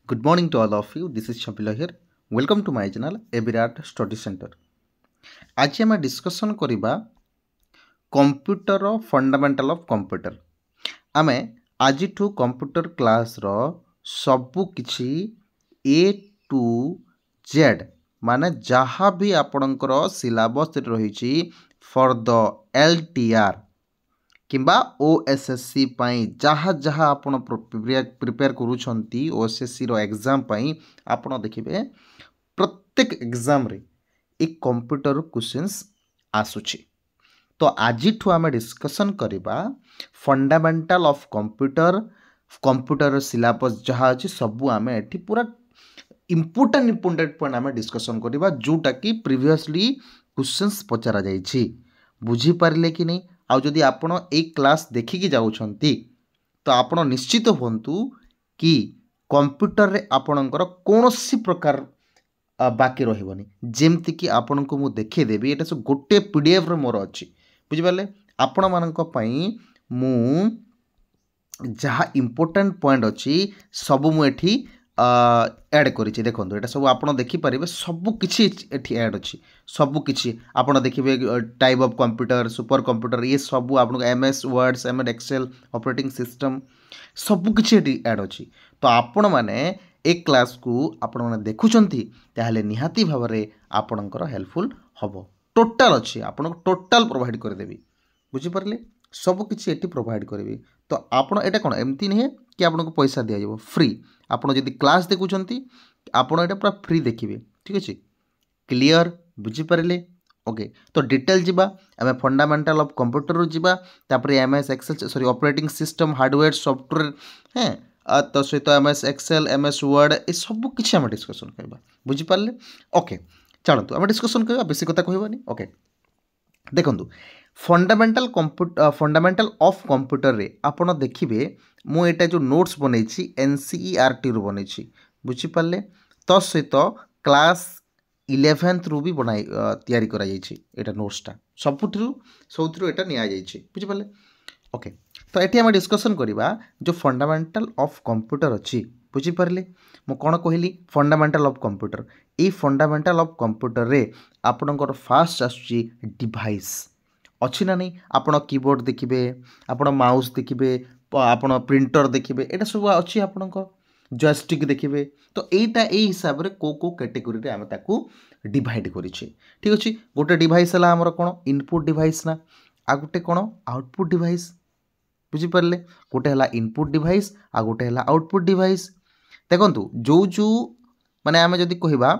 Good morning to all of you. This is Shapila here. Welcome to my channel Evirat Study Center. आज आम discussion करिबा computer fundamental of computer. आमे आज ठू computer class रो सबु किछि ए टू जेड माने जहाँ भी आपणकर सिलेबस रही फॉर द LTR किंबा OSSC पाई जहाँ जहाँ आपण प्रिपेयर करूछंती OSSC रो एग्जाम पाई आपण देखिबे प्रत्येक एग्जाम रे एक कंप्यूटर क्वेश्चंस आसुची. तो आज ठू आम डिस्कसन करिबा फंडामेंटल ऑफ कंप्यूटर सिलेबस जहाँ अच्छी सबू आम एठी पूरा इम्पोर्टेंट पॉइंट आम डिस्कसन करिबा जोटा कि प्रीवियसली क्वेश्चंस पचरा जाइछि. बुझी पारिले कि नहीं? आउ जदि आपण एक क्लास देखिकी जाउछंती तो आपण निश्चित होंतु कि कंप्यूटर रे आपणकर कोनोसी प्रकार बाकी रहिबनी. जेमति कि आपण को मु देखै देबी एटा सब गोटे PDF रे मोर अछि. बुझि पाले आपण मानक पई मु जहाँ इम्पोर्टेंट पॉइंट अछि सब मु एठी ऐड करिछि. देखंतु एटा सब आपण देखि परिबे सब किछि एठी ऐड अछि. सब किछि आपण देखिबे type of computer super computer ये सब आपण MS word MS excel operating system सब किछि एठी ऐड अछि. तो आपण माने एक क्लास को आपण माने देखुचंती ताहले निहाती भाबरे आपणकर हेल्पफुल हबो. टोटल अछि आपण टोटल प्रोवाइड कर देबी. बुझि परले सब किछि एठी प्रोवाइड करबी. तो आपण एटा कोन एम्ति नहीं कि आपन को पैसा दिया जाबो फ्री. आपण जदि क्लास देखुचंती आपण एटा पूरा फ्री देखिबे. ठीक अछि क्लियर बुझि परले. ओके तो डिटेल जिबा आमे फंडामेंटल ऑफ कंप्यूटर रो जिबा तापरे MS Excel sorry operating system hardware software हैं तो सहित MS एक्सेल MS वर्ड ए सब किछि आमे डिस्कशन करबा. बुझि परले. ओके चलंतु आमे डिस्कशन करबा बेसी कथा कहबानी. ओके देखंतु फंडामेंटल ऑफ कंप्यूटर रे आपण देखिबे मु एटा जो नोट्स बनेछि NCERT रो बनेछि. बुझि परले. तो सहित क्लास 11th रू भी बनाई तैयारी करा जाइछि. एटा नोट्सटा सबुठरू एटा निया जाइछि. बुझि परले. ओके तो एठी हम डिस्कशन करिबा जो फंडामेंटल ऑफ कंप्यूटर अछि. बुझि परले मु कोन कहली fundamental of computer. A fundamental of computer रे आपणकर फास्ट आछि डिवाइस अच्छी ना नहीं. आपण कीबोर्ड देखिबे आपण माउस देखिबे आपण प्रिंटर देखिबे एटा सब अच्छी आपण जॉयस्टिक देखिबे. तो एटा ए हिसाब रे को कैटेगरी रे हम ताकू डिवाइड करिछे. ठीक अछि गोटे डिवाइस हला हमर कोन इनपुट डिवाइस ना आ गोटे कोन आउटपुट डिवाइस. बुझि परले गोटे हला इनपुट डिवाइस आ गोटे हला आउटपुट डिवाइस. देखंतु जो माने आमे जदी कहिबा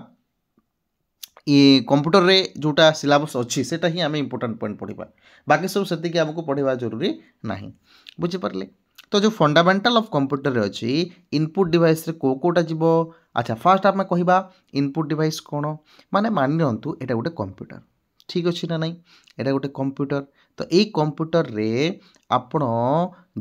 ये कंप्यूटर रे जोटा सिलेबस अच्छी सेटा ही आम इंपोर्टेंट पॉइंट पढ़ा. बाकी सब से आमको पढ़ा जरूरी नहीं. बुझी पारे. तो जो फंडामेंटल ऑफ कंप्यूटर रे अच्छी इनपुट डिवाइस रे कोटा जीवो. अच्छा फास्ट आम कहवा इनपुट डिवाइस कौन माने मान नियंतु एटा गोटे कंप्यूटर. ठीक अच्छी ना नहीं एटा गोटे कंप्यूटर. तो ये कंप्यूटर रे आपण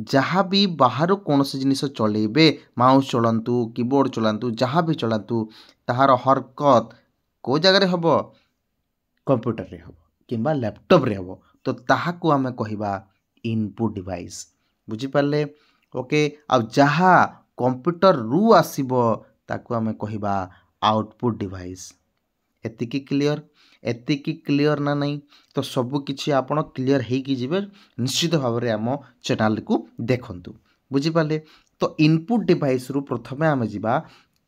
जहाँ भी बाहर कौन से जिनिस चलेबे माउस चलांतु कीबोर्ड चलांतु जहाँ भी चलांतु ताहार हरकत को जगह हम कंप्यूटर रे हम किंबा लैपटॉप रे हम. तो ताहाको आमे कहिबा इनपुट डिवाइस. बुझी पाले. ओके आ जहाँ कंप्यूटर रु आसीबो ताको आमे कहिबा आउटपुट डिवाइस. एतिकी क्लियर ना नहीं. तो सब किछि आपण क्लियर हेकी जिवे निश्चित भाव रे आम चैनल को देखंतु. बुझी पाले. तो इनपुट डिवाइस रु प्रथमे आमे जिबा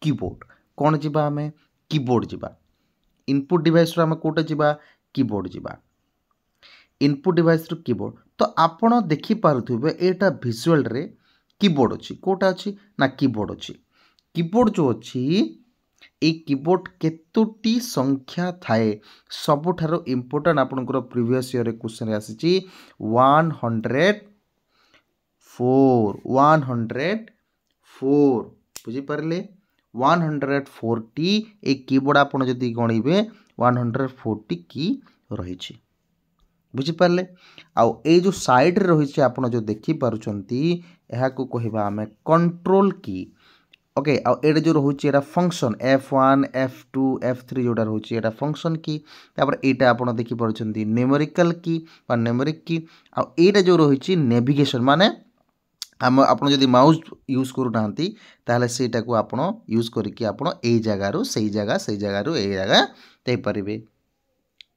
कीबोर्ड. कोन जिबा आमे कीबोर्ड जिबा. इनपुट डिवाइस रो आमे कोटा जिबा कीबोर्ड जिबा. इनपुट डिवाइस रो कीबोर्ड. तो आपण देखि पारुथिबे एटा विजुअल रे कीबोर्ड अछि. कोटा अछि ना कीबोर्ड अछि. कीबोर्ड जो अछि ए कीबोर्ड केतोटी संख्या थाए सबठारो इंपोर्टेंट आपनकर प्रीवियस ईयर रे क्वेश्चन आसीची 104. बुझी पारले 140 एक कीबोर्ड आपण जदि गणिबे 140 की रही. बुझी पारले. आउ ए जो साइड रे रही आपण जो देखि पारुचंती एहा को कहिबा हमें कंट्रोल की. ओके आउ एडे जो रहुची एटा फंक्शन F1 F2 F3 जोटा रहुची एटा फंक्शन की. तापर एटा आपण देखि पारुचंती न्यूमेरिकल की बा न्यूमेरिक की. आउ एटा जो रहुची नेविगेशन माने आम आपन जदि माउस यूज करूना ताहले सेटा को आपन यूज करके आपन ए जगार से जगार ए जगह जापारे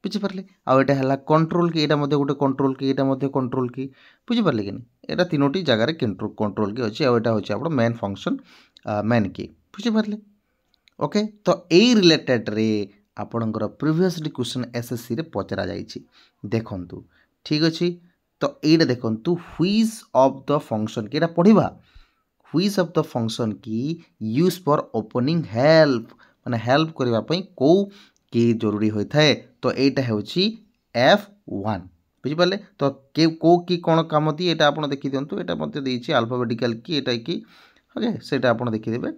बुझिपारे आउटा है कंट्रोल की यहाँ गोटे कंट्रोल की यहाँ कंट्रोल की बुझिपारे कि यहाँ तीनोटी जगार कंट्रोल की अच्छी आउटा हूँ आप मेन फंक्शन मेन की बुझिपारे ओके तो यही रिलेटेड रे आपणकर प्रिवियसली क्वेश्चन एसएससी रे पचरा जाइछि देखंतु ठीक अच्छे तो यहीटा देखंतु व्हिच ऑफ द फंक्शन की पढ़ा व्हिच ऑफ द फंक्शन की यूज फॉर ओपनिंग हेल्प माने हेल्प करने को की जरूरी होता है तो यहीटा हूँ F1 बुझिपारे तो को की कौन काम दिए यहाँ आप देखी दिंतु यहाँ अल्फाबेटिकल की यहाँ कि ओके से आप देखीदे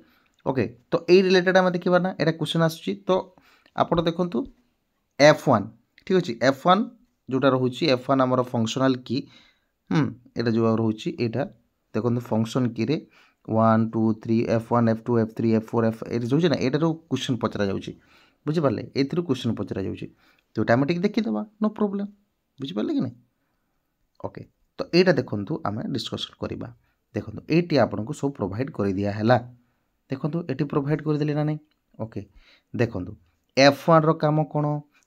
ओके तो यही रिलेटेड आम देखा ना यहाँ क्वेश्चन आसूँ तो आप देखु F1 ठीक अच्छे F1 जोटा रोचे F1 आमर फंक्शनल की यहाँ जो रोचे यहाँ देखो फंक्शन की रे 1 2 3 F1 F2 F3 F4 F रोचे ना यहाँ क्वेश्चन पचरा जाऊँगी बुझिपारे ये क्वेश्चन पचरा जाऊँगी तो आम टे देखीदे नो प्रोब्लेम बुझिपारे कि नहीं ओके तो यहाँ देखो आम डिस्कसन करवा देखो ये आपन को सब प्रोवाइड कर दिया देखो ये प्रोवाइड करदे ना नहीं ओके देखो F1 रो काम कौन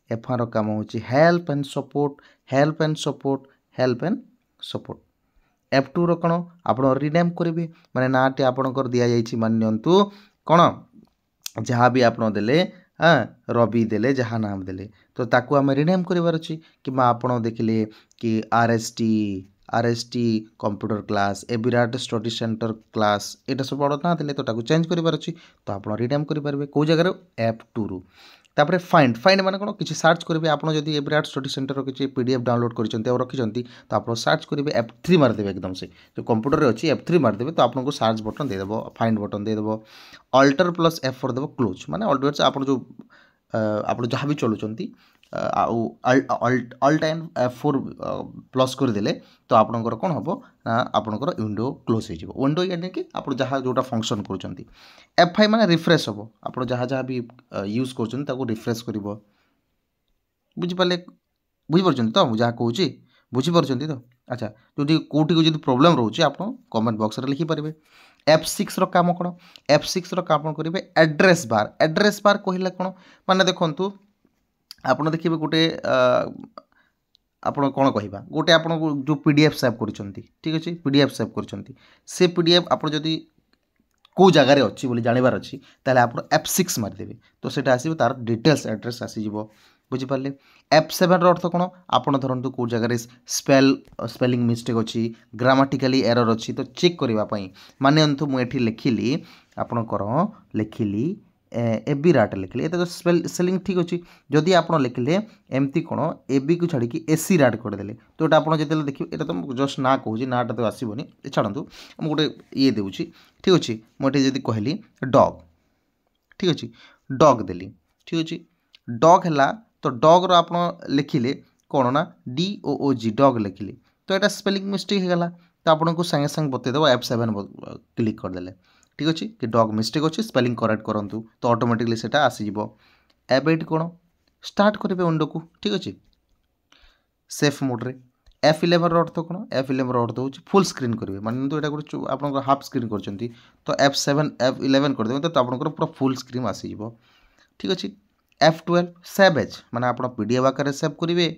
F1 रो काम होची help and support help and support help and support F2 रो कौन आप रिनेम करेंगे माने नाटी आपणकर दि जाइए मानतु कौन जहाँ भी आप देले हाँ रवि देले जहाँ नाम देले तो ताकू आम रिनेम करार अच्छी कि आप देखिले कि RST कंप्यूटर क्लास ए विराट स्टडी सेंटर क्लास यहाँ सब बड़ ना देले तो ताकू चेंज करार अच्छी तो आप रिनेम करेंगे कौ जगार F2 रु तापर फाइंड फाइंड माने कौन किसी सर्च करेंगे आप जब विराट स्टडी सेंटर किसी PDF डाउनलोड कर रखिंट तो आप सर्च करेंगे F3 मारदेवे एकदम से जो कंप्यूटर में अच्छी F3 मारदेवे तो आपको सर्च बटन देदेव फाइंड बटन देदेव अल्टर प्लस F4 देव क्लोज माने अल्टर आप जो आप जहाँ भी चलुँच अल्ट एंड F4 प्लस करदे तो आपणकर कौन हम ना आपणकर विंडो क्लोज हो विंडो यानी कि आप जहाँ जोटा फंक्शन कर F5 माने रिफ्रेश हम आप जहाँ जहाँ भी यूज कर रिफ्रेश कर बुझिपारे बुझीपार तो मुझे कहे बुझीपार तो अच्छा जो कौटी को जो प्रोब्लेम रोचे आप कमेंट बॉक्स रे लिखिपारे F6 रो काम कौन F6 रो काम करेंगे एड्रेस बार कहला कौन माने देखंतु आपन देखिए गोटे आपन कौन कहवा गोटे आप जो PDF सेव कर ठीक अच्छे PDF सेव कर से PDF आप जदि कौ जगार अच्छी बोली जानवर अच्छी ताले आप F6 मारिदेवे तो सेटा आसो तार डिटेल्स एड्रेस आसीज बुझिपारे F7 रो अर्थ कौन आपन धरतु कौ जगार स्पेलिंग मिस्टेक अच्छी ग्रामाटिकाली एरर अच्छी तो चेक करने मानतु मुझे लिखिली आपणकर लिखिली ए विराट लिखिले ये तो स्पेलिंग ठीक अच्छी जदि आप लिखिले एमती कौन एबी को छाड़ी एसी राट करदे तो ये आप जो देखिए ये तो जस्ट ना कहूँ नाटा तो आसबनी छाड़ू मुझे गोटे ये दूसरी ठीक अच्छे मुझे जब कहली डग ठीक अच्छे डग देली ठीक अच्छे डग है तो डग रो लिखिले कौन ना DOOG डग लिखिले तो यहाँ स्पेलिंग मिस्टेक होगा तो आपको सागे सागे बतईदेव F7 क्लिक करदे ठीक अच्छे कि डग मिस्टेक अच्छे स्पेलिंग करेक्ट करूँ तो ऑटोमेटिकली से आसीज एबेट कौन स्टार्ट करेंगे विंडो को ठीक अच्छे सेफ मोड्रे F11 अर्थ कौन F11 अर्थ हो फुल स्क्रीन करेंगे माने तो यहाँ गोटे आप हाफ स्क्रीन कर तो F11 करदे तो आप पूरा फुल स्क्रीन आसीज ठीक अच्छे F12 सेव एज माने आप PDF आकार सेव करेंगे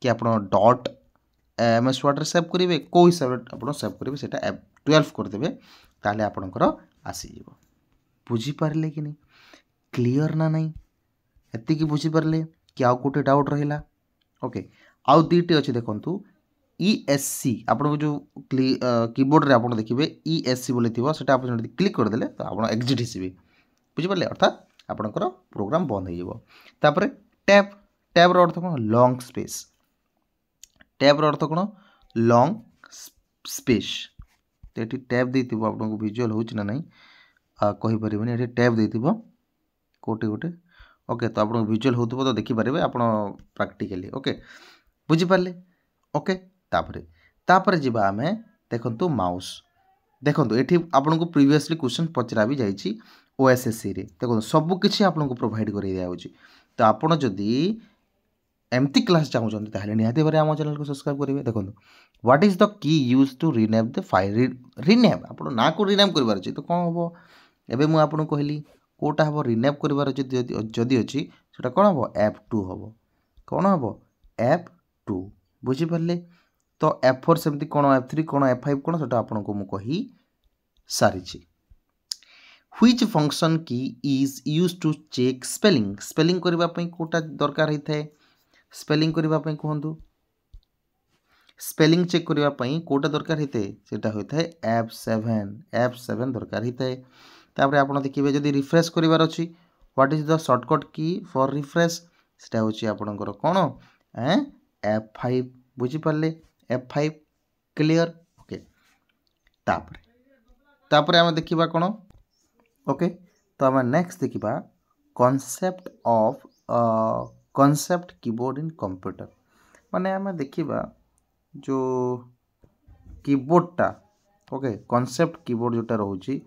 कि आप डॉट MS Word सेव करेंगे कौ हिसाब से सेव करेंगे से F12 करदे ताले आपणकर आसीज बुझीपारे कि नहीं क्लीयर ना नहीं एति बुझीपारे कि आउ गोटे डाउट रहा ओके आउ दुईटे अच्छे देखो ESC आपको जो कीबोर्ड रे आप देखिए ESC बोली थी से क्लिक करदे तो आप एग्जिट हिसबे बुझीपारे अर्थात आपणकर प्रोग्राम बंद हो टैब टैब अर्थ कौन लॉन्ग स्पेस टैब अर्थ कौन लॉन्ग स्पेस तो ये टैब दे आपको विजुअल हो ना नहीं कहीपर ये टैब दे कौटे गोटे ओके तो आप विजुअल हो तो देखिपारे आप प्रैक्टिकली ओके बुझीपारे ओके तापर जीवा आम देखु माउस देखो ये आपन को प्रीवियसली क्वेश्चन पचरा भी जाइए OSSC रे देखो सबकिछि आपन को प्रोवाइड कर दिया होची तो आपन जदि एमती क्लास चाहूँगी ताहले निहाती भारे आम चैनल को सब्सक्राइब करेंगे। देखो what is the key use to rename the file rename आप ना को रिनेम कर तो कौन हम एवं मुझे आपको कहली कौटा हम रिनेम कर जदि अच्छी से कौन हम F2 हम कौन हम F2 बुझीपारे। तो F4 सेमती कौन F3 कौन F5 कौन से आपको मुझे कही सारी। Which function key is use to check spelling spelling करने कौटा दरकार होता है स्पेलिंग करने कहतु स्पेलिंग चेक करने कौटा दरकार होता है सेटा होता है F7 दरकार होता है। तापर आप देखिए जब रिफ्रेश करार अच्छी व्हाट इज द शॉर्टकट की फॉर रिफ्रेश सेटा होची आपनकर कौन F5 बुझीपारे F5 क्लियर ओके। तापर आम देखा कौन ओके। तो आम नेक्स्ट देखा कॉन्सेप्ट कीबोर्ड इन कंप्यूटर माने आम देखा जो कीबोर्डटा ओके कॉन्सेप्ट कीबोर्ड जोटा रोची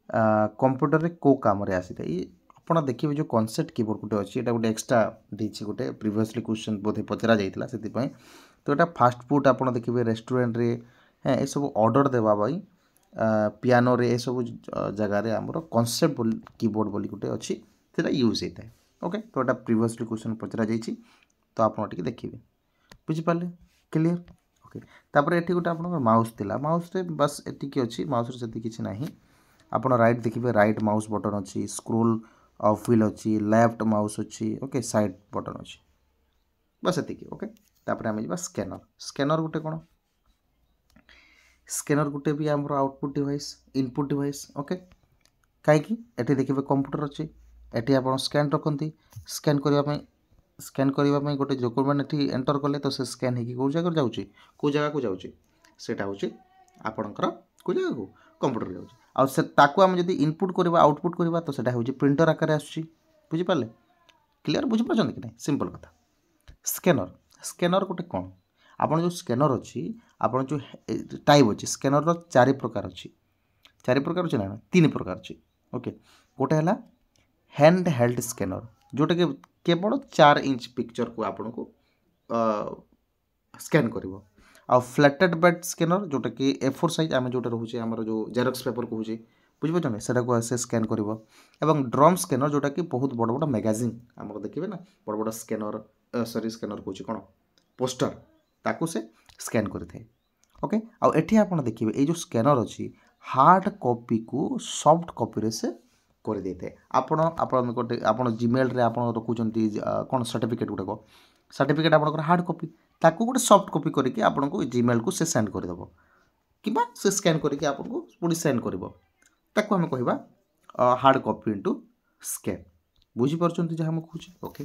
कंप्यूटर रे को काम रे आसी था आप देखिए जो कॉन्सेप्ट कीबोर्ड गोटे अच्छी एटा गोटे एक्स्ट्रा देछि गोटे प्रीवियसली क्वेश्चन बोधे पचरा जाइतिला सेति पई। तो एटा फास्ट फूड आप देखिए रेस्टोरेंट रे ये सब ऑर्डर देवा भाई पियानो रे ये सब जगह रे हमरो कॉन्सेप्ट कीबोर्ड बोली गोटे अच्छी सेटा यूज होता है ओके। तो एटा प्रीवियसली क्वेश्चन पचरा जाइछि तो आप देखिए बुझीपारे क्लियर ओके। तापर एठी गोटे आप माउस थिला माउस रे बस एतिकी अच्छी माउस रे सेति किछि नाही आप राइट देखिए राइट माउस बटन अच्छी स्क्रोल व्हील अच्छी लेफ्ट माउस अच्छी ओके साइड बटन अच्छी बस एतिकी ओके। तापर आम जा स्कैनर स्कैनर गोटे कौन स्कैनर गोटे भी आम output device input device okay. कहीं देखिए कंप्यूटर अच्छी एटी आप स्कैन रखती स्कैन करने गोटे डॉक्यूमेंट ये एंटर कले तो से स्कैन हो जगह जाऊँगी कौ जगह को जाऊँगी सेटा हूँ आपणकर कौ जगह को कंप्यूटर जाऊँगी आउ से ताकू आम जब इनपुट करवा आउटपुट करवा तो सेटा हूँ प्रिंटर आकार आसुझिपारे क्लीयर बुझीपार कि नहीं सिंपल कथा। स्कैनर स्कैनर गोटे कौन आप जो स्कैनर अच्छी आप जो टाइप अच्छी स्कैनर चारि प्रकार अच्छी ना 3 प्रकार अच्छी ओके। गोटे है हैंड हेल्ड स्कैनर जोटा कि केवल 4 इंच पिक्चर को आपन को स्कैन करिवो आ फ्लैटेड बेड स्कैनर जोटा कि A4 साइज आम जोटा रोचे आम जो जेरक्स पेपर कहूँ बुझीपार से से स्कैन करिवो एवं ड्रम स्कैनर जोटा कि बहुत बड़ बड़ मैगजीन आम देखिए ना बड़ बड़ स्कैनर सॉरी स्कैनर कहूँ कौन पोस्टर ताकू से स्कैन करते ओके। आ एठी आप देखिए ये जो स्कैनर अच्छी हार्ड कॉपी को सॉफ्ट कॉपी रे से कर देते आप जीमेल रे आप रखुंट कौन सर्टिफिकेट गुड़ाक सर्टिफिकेट आप हार्ड कॉपी ताकू गोटे सॉफ्ट कॉपी करके आपको जीमेल को से सेंड करदेव कि से स्कैन करके आपको पुणी सेंड कर ताकू आम कह हार्ड कॉपी इंटू स्कैन बुझीपार जहाँ मुझे कहूँ ओके।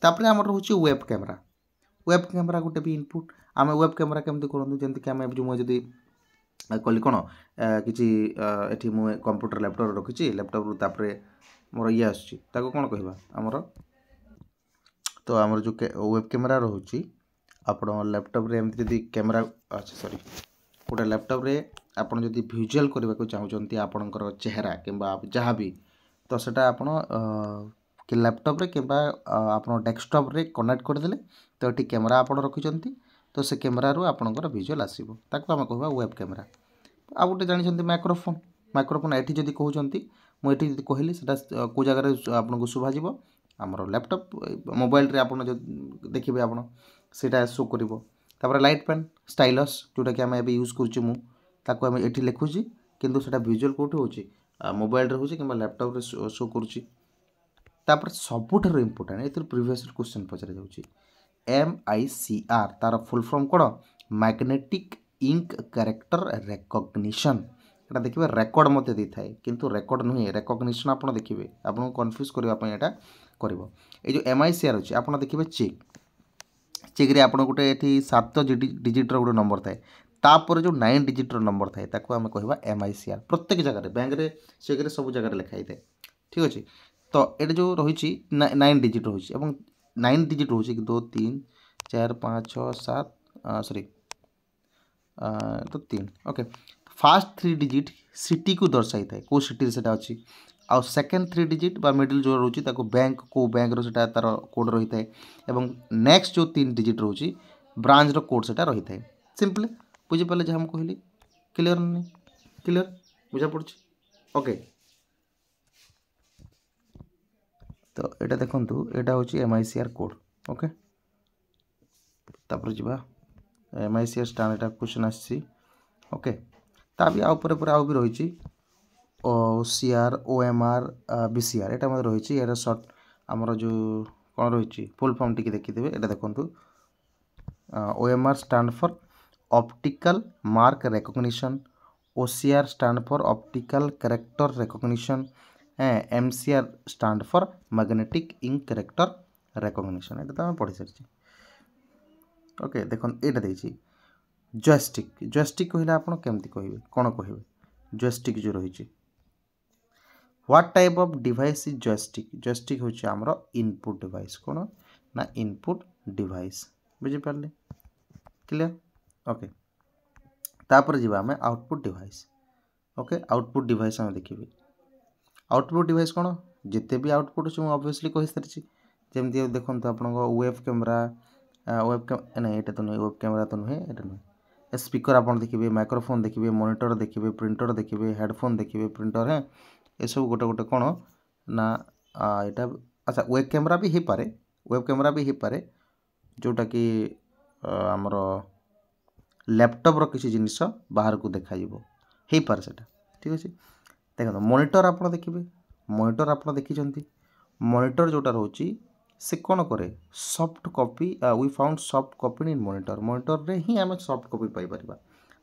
तापर आम रोचे वेब कैमेरा गोटे भी इनपुट आम वेब कैमेरा केमती करूँ जमीक आम जो मुझे कली कौन कि मुझे कंप्यूटर लैपटॉप रखी लैपटॉप तापर मोर ये आसको कौन कहवा आमर तो आमर जो वेब कैमेरा रोचे आप लैपटॉप रे एमती जदि कैमेरा अच्छा सॉरी गोटे लैपटॉप रे आपन जदि विजुअल करने को चाहूँगी आपणकर चेहरा कि जहाँ भी तो सेटा आपन कि लैपटॉप रे कि आप डेस्कटॉप रे कनेक्ट करदे तो ये कैमेरा आप रखिंट तो से कैमेरा रू आपणकर विजुअल आसो ताकू आम कह वेब कैमेरा। आ गोटे जानते माइक्रोफोन ये जब कहते मुझे कहली से कौ जगह आपको शुभाजी आमर लैपटॉप मोबाइल रे आप देखिए आप शो कर लाइट पेन स्टाइलस जोटा कि आम ए यूज करूँ ये लिखुची किंतु से विजुअल कौटे हो मोबाइल रे हो लैपटॉप रे शो करुँच। सबुठ इम्पोर्टाट ये प्रीवियस क्वेश्चन पचरा जाऊँगी MICR तार फुल फॉर्म कौन मैग्नेटिक इंक कैरेक्टर रिकॉग्निशन एटा देखिए रेकर्ड मत दे थाए किंतु रेकर्ड नुहे रिकॉग्निशन आप देखिए आपको कन्फ्यूज करने यहाँ कर जो MICR अच्छे आप देखिए चेक रे आप गोटे ये 7 डिजिट्र गोटे नंबर थाए तापर जो 9 डिजिट्र नंबर थाए ताको आम कहवा MICR प्रत्येक जगह बैंक रे चेक रे सब जगह लिखाई थाए ठीक अच्छे। तो ये जो रही 9 डिजिट रही 9 डिजिट रोचे 2 3 4 5 6 7 सॉरी तो 3 ओके फास्ट 3 डिजिट सिटी को दर्शाई थाए को सिटी सेटा अछि आउ सेकेंड 3 डिजिट बा मिडिल जो रोची ताको बैंक को बैंक रो सेटा तार कोड रही थाए एवं नेक्स्ट जो 3 डिजिट रोची ब्रांच रो कोड सेटा रही थाए सिंपल बुझी पाले जे हम कहली क्लियर नहीं क्लियर बुझा पड़छ ओके तो एटा देखंतु एटा होची एमआईसीआर कोड ओके तापर जिबा एमआईसीआर स्टैंडर्ड क्वेश्चन आसी ओके ता भी आ ऊपर ऊपर आ भी रही ओसीआर ओएमआर बीसीआर एटा मते रही एटा शॉर्ट हमर जो कोन रही फुल फॉर्म टिके देखि देबे एटा देखंतु OMR stand for optical mark recognition OCR stand for optical character recognition MCR stand for magnetic ink character recognition एटा तो पढ़ी सारी ओके देखन एटा देछि जॉयस्टिक जॉयस्टिक कहले आपण केमति कहिबे कोन कहिबे जॉयस्टिक जो रही what type of device is joystick joystick होछि हमरो इनपुट डिवाइस कोन ना इनपुट डिवाइस बुझि पारले क्लियर ओके तापर जिबा हमें output device okay output device हम देखिबे आउटपुट डिवाइस कोन जिते भी आउटपुट छु ऑब्वियसली कहि सरछि जेमति देखन तो आपण वेब कैमरा नहीं एटा तो नहीं वेब कैमरा तो नहीं एटा नहीं स्पीकर आपण देखिबे माइक्रोफोन देखिबे मॉनिटर देखिबे प्रिंटर देखिबे हेडफोन देखिबे प्रिंटर है ये सब गोटे गोटे कोन ना एटा अच्छा वेब कैमरा भी हे पारे वेब कैमरा भी हे पारे जोटा कि हमरो लैपटॉप रो किसी जिनिस बाहर को देखा जिवो हे पारे सेटा ठीक अछि देखो मॉनिटर आपण देखिबे मॉनिटर आपण देखि जंती मॉनिटर जोटा रहउची से कौन करे soft copy we found soft copy in monitor monitor रे ही आम सॉफ्ट कॉपी पाई परिबा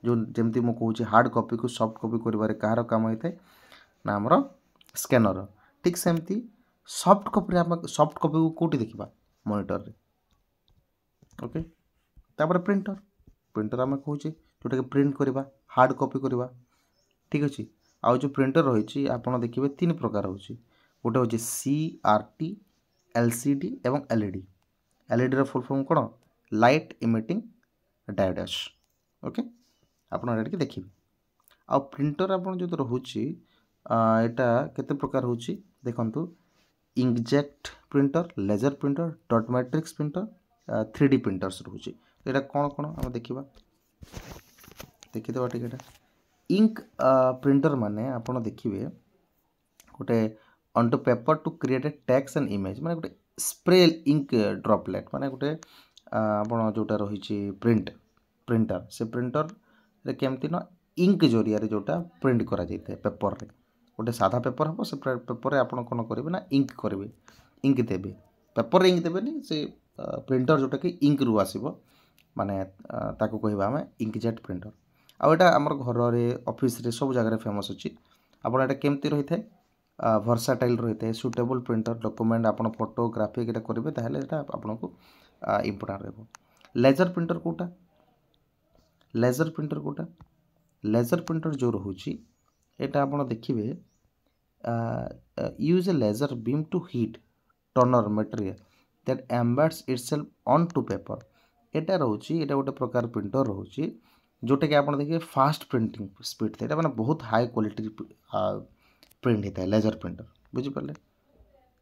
जो जेमती मु कहूँ हार्ड कॉपी को सॉफ्ट कॉपी करिबारे कहार काम होता है ना आमर स्कैनर ठीक सेमती सॉफ्ट कॉपी आम सॉफ्ट कॉपी को कोटी देखा मॉनिटर रे ओके तापर प्रिंटर प्रिंटर आम कहूँ जोटा कि प्रिंट करवा हार्ड कॉपी करवा ठीक अच्छे आउ जो प्रिंटर रही आपड़ देखिए 3 प्रकार हो गोटे हूँ CRT LCD एवं LED LED रो फुल फॉर्म कौन लाइट इमिटिंग डायोड्स ओके आपन एटा देखिए आ प्रिंटर आपन जो रहुची एटा केते प्रकार होची देखंतु inkjet printer laser printer dot matrix printer 3D printers रहुची एटा कोन कोन हम देखिबा देखिदेबा ठीक एटा इंक प्रिंटर माने आपन देखिबे गोटे on to paper to create a text and image माने गोटे स्प्रे इंक ड्रॉपलेट माने गोटे आपण जोटा रही प्रिंटर से प्रिंटर रे केमती ना इंक जरिया रे जोटा प्रिंट करा जाइते पेपर रे गोटे सादा पेपर हम से पेपर रे आपण कोन करिवे ना इंक करिवे इंक देबे पेपर रे इंक देबेनी से प्रिंटर जोटा कि इंक रु आसीबो माने ताको कहबा हम इंकजेट प्रिंटर आ एटा हमर घर रे ऑफिस रे सब जगह रे फेमस अछि आपण एटा केमती रही थाए वर्साटाइल रही है सुटेबल प्रिंटर डॉक्यूमेंट आप फोटोग्राफी एटा करेंगे ताहले एटा आपन को इम्पोर्टेंट रहबो लेजर प्रिंटर कोटा लेजर प्रिंटर जो रहुची एटा आपन देखिबे use a laser beam to heat toner material that embeds itself on to paper एटा रहुची एटा गोटे प्रकार प्रिंटर रहुची जोटा कि आपन देखिए फास्ट प्रिंटिंग स्पीड थे एटा माने बहुत हाई क्वालिटी प्रिंट होता है लेजर प्रिंटर बुझीपारे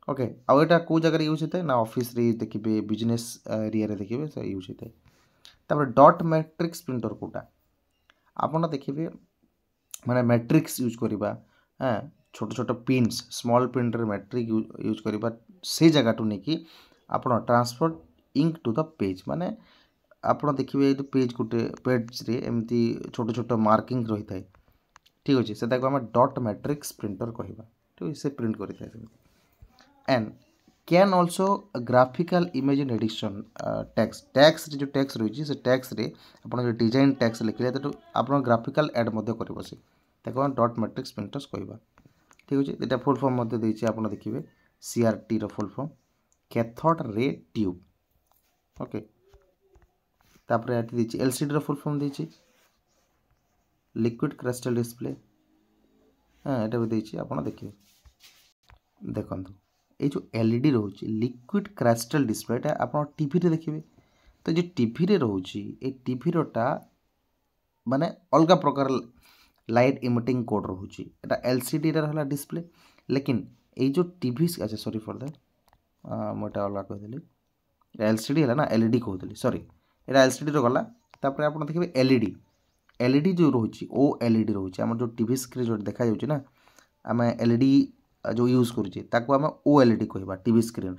ओके आउ एटा को जगह यूज होता है ना ऑफिस रे देखिए बिजनेस एरिया रे देखिए से यूज होता है तापर डॉट मैट्रिक्स प्रिंटर कोटा आपन देखिए माने मैट्रिक्स यूज करबा हां छोट छोट pins small printer matrix use करबा से जगह टू नेकी आपन transfer ink to the page माने आपन देखिए ये पेज गोटे पेज रे एमती छोट छोट मार्किंग रही थाए ठीक अच्छे से आम डॉट मैट्रिक्स प्रिंटर कहवा ठीक से प्रिंट करता है and can also graphical image in addition text जो टैक्स रही है टैक्स रे आपन जो डिजाइन टैक्स लिखले तो आप ग्राफिकल एड कर से डॉट मैट्रिक्स प्रिंटर्स कहवा ठीक अच्छे यहाँ फुल फॉर्म आपन देखिए CRT रो full form cathode ray tube okay तापर LCD रो फुल फॉर्म देछि लिक्विड क्रिस्टल डिस्प्ले हाँ यहाँ भी देखिए आपड़ देखिए देखो ये जो LED रोचे लिक्विड क्रिस्टल डिस्प्ले आप टीवी रे देखिए तो जो टीवी रे रोचे ये टीवी रोटा माने अलग प्रकार लाइट इमिटिंग कोड रोचे एटा एलसीडी रहा डिस्प्ले लेकिन ये जो टीवी अच्छा सॉरी फॉर दैट मुझे अलग कहीदेली एलसीडी है ना एलईडी कहते सॉरी यहाँ एलसीडी गला तापर आप देखिए एलईडी एलईडी जो रोचे ओ एलईडी रोचे आम जो टीवी स्क्रीन जो देखा जाऊँगी ना आम एलईडी जो यूज करुचे आम ओ एलईडी कहवा टीवी स्क्रीन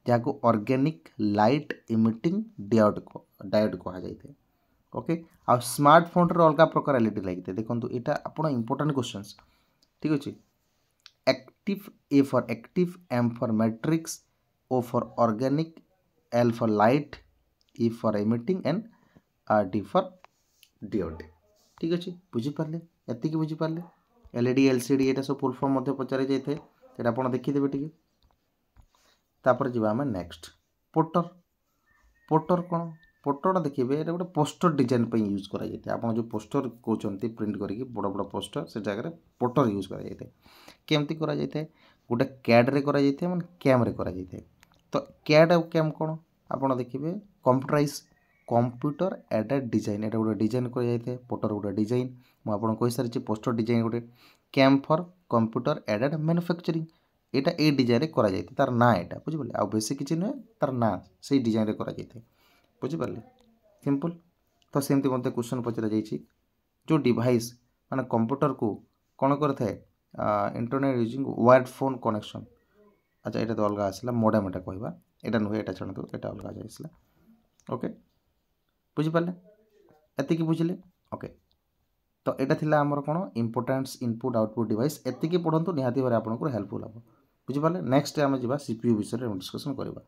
जहाँ को ऑर्गेनिक लाइट इमिटिंग डायोड कहुए ओके आ स्मार्टफोन अलग प्रकार एलईडी लगी देखो यहाँ आप इंपोर्टेंट क्वेश्चंस ठीक अच्छे active A for active M for matrix O for organic L for light E for emitting and D for diode ठीक अच्छे बुझीपारे एतिक बुझीपारे एलईडी एलसीडी ये सब फुल फॉर्म पचार जाए आप देखीदे टी तापर जी आम नेक्स्ट पोर्टर पोर्टर कौन पोर्टर देखिए ये गोटे पोस्टर डिजाइन यूज कराए आप जो पोस्टर कहते प्रिंट करके बड़ बड़ पोस्टर से जगह पोर्टर यूज कराए केमती कराए गोटे कैड्रे कराए मैंने कैम्रे कराए तो कैड आउ कैम कौन आप देखिए कंप्यूटराइज कंप्यूटर एडेड डिजाइन एटा गोटे डिजाइन कराए पोर्टर गोटे डिजाइन मुझे कही सारी पोस्टर डिजाइन गोटे CAM for computer aided manufacturing यहाँ ये डिजाइन कराए तार ना यहाँ बुझिपारे आ बेसी किसी नुहे तार ना से डिजाइन कराए बुझीपारे सिंपल तो सेमती मत क्वेश्चन पचरा जो डिवाइस माने कंप्यूटर को कौन करता है internet using wired phone connection अच्छा यहाँ तो अलग आसला मोडेम एटा कहवा यहाँ नुहे यहाँ छाड़ू यहाँ अलग आसला ओके बुझीपारे एतिकी बुझिले ओके तो यहाँ थिला आमर कौन इंपोर्टेंस इनपुट आउटपुट डिवाइस एतिकी पढ़ंतु निहाती भारे आपको हेल्पफुल हम बुझीपारे नेक्स्ट आम जा सीपीयू विषय में डिस्कसन करवा।